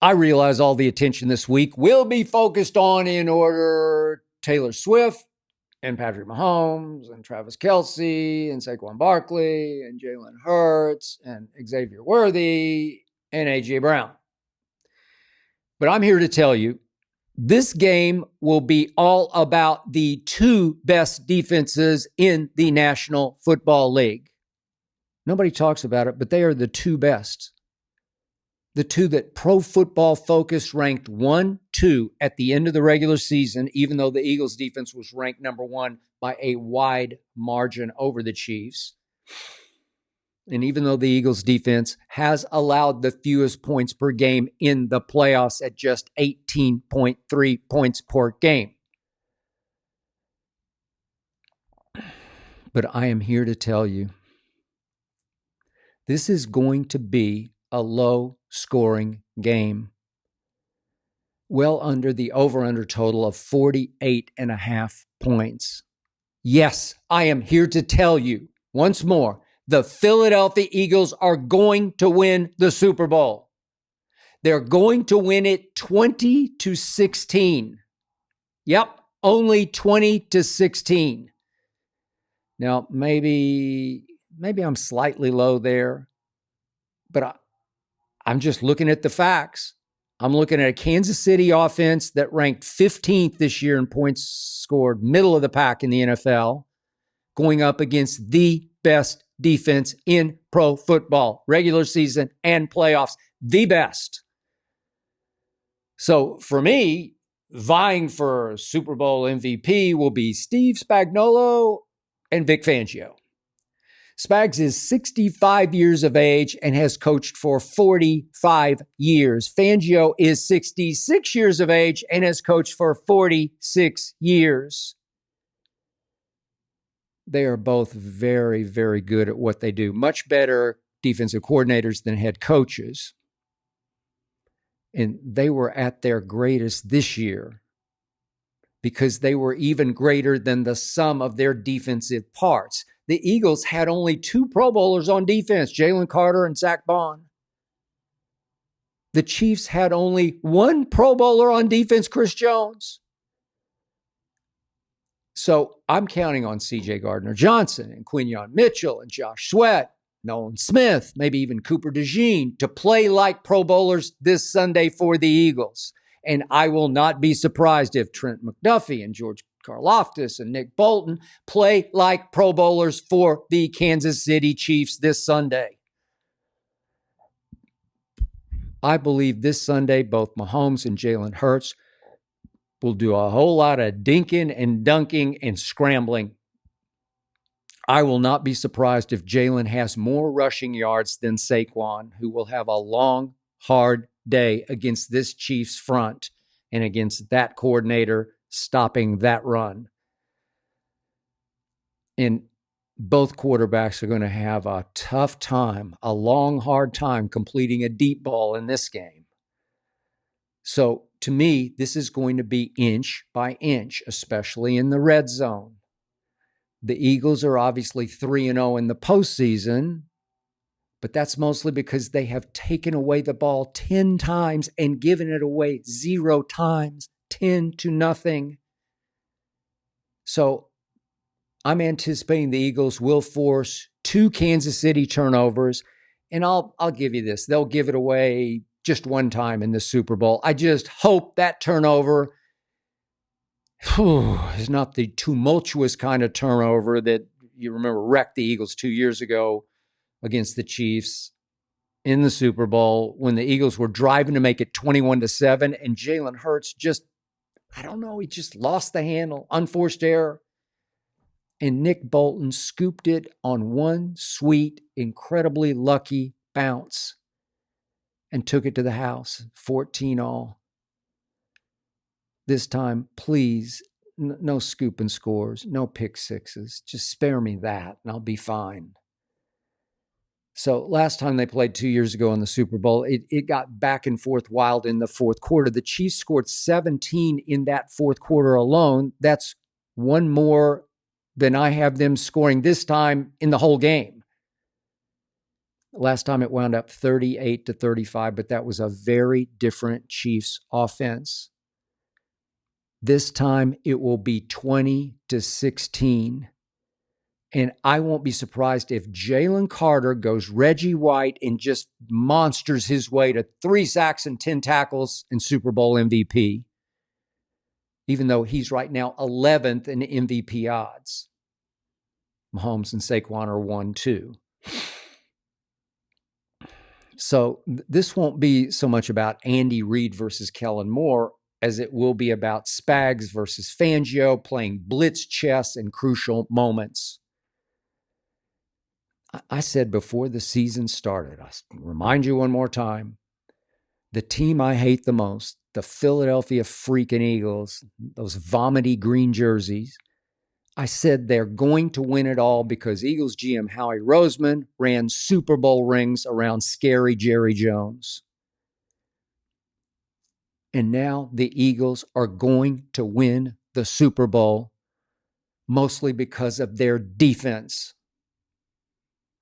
I realize all the attention this week will be focused on, in order, Taylor Swift and Patrick Mahomes and Travis Kelce and Saquon Barkley and Jalen Hurts and Xavier Worthy and A.J. Brown. But I'm here to tell you, this game will be all about the two best defenses in the National Football League. Nobody talks about it, but they are the two best. The two that Pro Football Focus ranked 1, 2 at the end of the regular season, even though the Eagles defense was ranked number 1 by a wide margin over the Chiefs. And even though the Eagles defense has allowed the fewest points per game in the playoffs at just 18.3 points per game. But I am here to tell you, this is going to be a low-scoring game, well under the over-under total of 48.5 points. Yes, I am here to tell you once more, the Philadelphia Eagles are going to win the Super Bowl. They're going to win it 20-16. Yep, only 20-16. Now, maybe I'm slightly low there, but I'm just looking at the facts. I'm looking at a Kansas City offense that ranked 15th this year in points scored, middle of the pack in the NFL, going up against the best defense in pro football, regular season and playoffs, the best. So for me, vying for Super Bowl MVP will be Steve Spagnuolo and Vic Fangio. Spags is 65 years of age and has coached for 45 years. Fangio is 66 years of age and has coached for 46 years. They are both very, very good at what they do. Much better defensive coordinators than head coaches. And they were at their greatest this year because they were even greater than the sum of their defensive parts. The Eagles had only 2 Pro Bowlers on defense, Jalen Carter and Zach Bond. The Chiefs had only 1 Pro Bowler on defense, Chris Jones. So I'm counting on C.J. Gardner-Johnson and Quinyon Mitchell and Josh Sweat, Nolan Smith, maybe even Cooper DeJean to play like Pro Bowlers this Sunday for the Eagles. And I will not be surprised if Trent McDuffie and George Karlaftis and Nick Bolton play like Pro Bowlers for the Kansas City Chiefs this Sunday. I believe this Sunday, both Mahomes and Jalen Hurts will do a whole lot of dinking and dunking and scrambling. I will not be surprised if Jalen has more rushing yards than Saquon, who will have a long, hard day against this Chiefs front and against that coordinator stopping that run. And both quarterbacks are going to have a tough time, a long, hard time completing a deep ball in this game. So to me, this is going to be inch by inch, especially in the red zone. The Eagles are obviously 3-0 in the postseason, but that's mostly because they have taken away the ball 10 times and given it away 0 times, 10-0. So I'm anticipating the Eagles will force 2 Kansas City turnovers, and I'll give you this. They'll give it away just 1 time in the Super Bowl. I just hope that turnover is not the tumultuous kind of turnover that you remember wrecked the Eagles 2 years ago against the Chiefs in the Super Bowl when the Eagles were driving to make it 21-7 and Jalen Hurts just, I don't know, he just lost the handle, unforced error. And Nick Bolton scooped it on one sweet, incredibly lucky bounce and took it to the house, 14-all. This time, please, no scoop and scores, no pick sixes. Just spare me that, and I'll be fine. So last time they played 2 years ago in the Super Bowl, it got back and forth wild in the fourth quarter. The Chiefs scored 17 in that fourth quarter alone. That's 1 more than I have them scoring this time in the whole game. Last time it wound up 38-35, but that was a very different Chiefs offense. This time it will be 20-16. And I won't be surprised if Jalen Carter goes Reggie White and just monsters his way to 3 sacks and 10 tackles and Super Bowl MVP, even though he's right now 11th in MVP odds. Mahomes and Saquon are 1-2. So this won't be so much about Andy Reid versus Kellen Moore as it will be about Spags versus Fangio playing blitz chess in crucial moments. I said before the season started, I'll remind you one more time, the team I hate the most, the Philadelphia freaking Eagles, those vomity green jerseys, I said they're going to win it all because Eagles GM Howie Roseman ran Super Bowl rings around scary Jerry Jones. And now the Eagles are going to win the Super Bowl mostly because of their defense.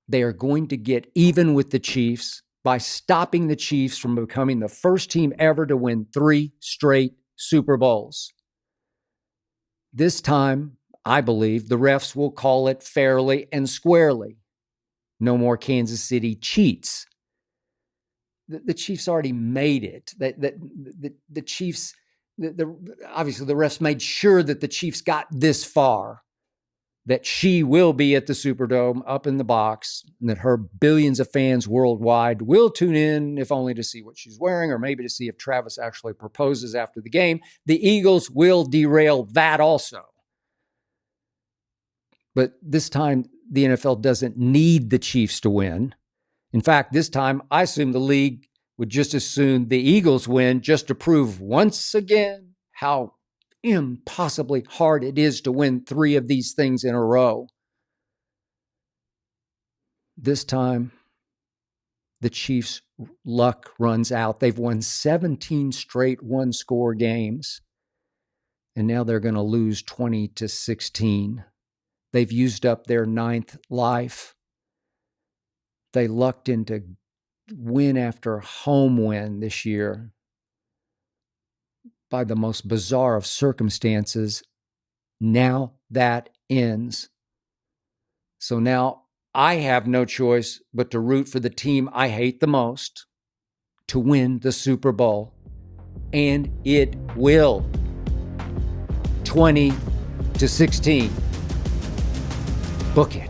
They are going to get even with the Chiefs by stopping the Chiefs from becoming the first team ever to win 3 straight Super Bowls. This time, I believe the refs will call it fairly and squarely. No more Kansas City cheats. The Chiefs already made it. The Chiefs, obviously the refs made sure that the Chiefs got this far, that she will be at the Superdome up in the box, and that her billions of fans worldwide will tune in, if only to see what she's wearing or maybe to see if Travis actually proposes after the game. The Eagles will derail that also. But this time, the NFL doesn't need the Chiefs to win. In fact, this time, I assume the league would just as soon the Eagles win just to prove once again how impossibly hard it is to win 3 of these things in a row. This time, the Chiefs' luck runs out. They've won 17 straight one-score games, and now they're going to lose 20-16. They've used up their 9th life. They lucked into win after home win this year by the most bizarre of circumstances. Now that ends. So now I have no choice but to root for the team I hate the most to win the Super Bowl. And it will. 20-16. Book it.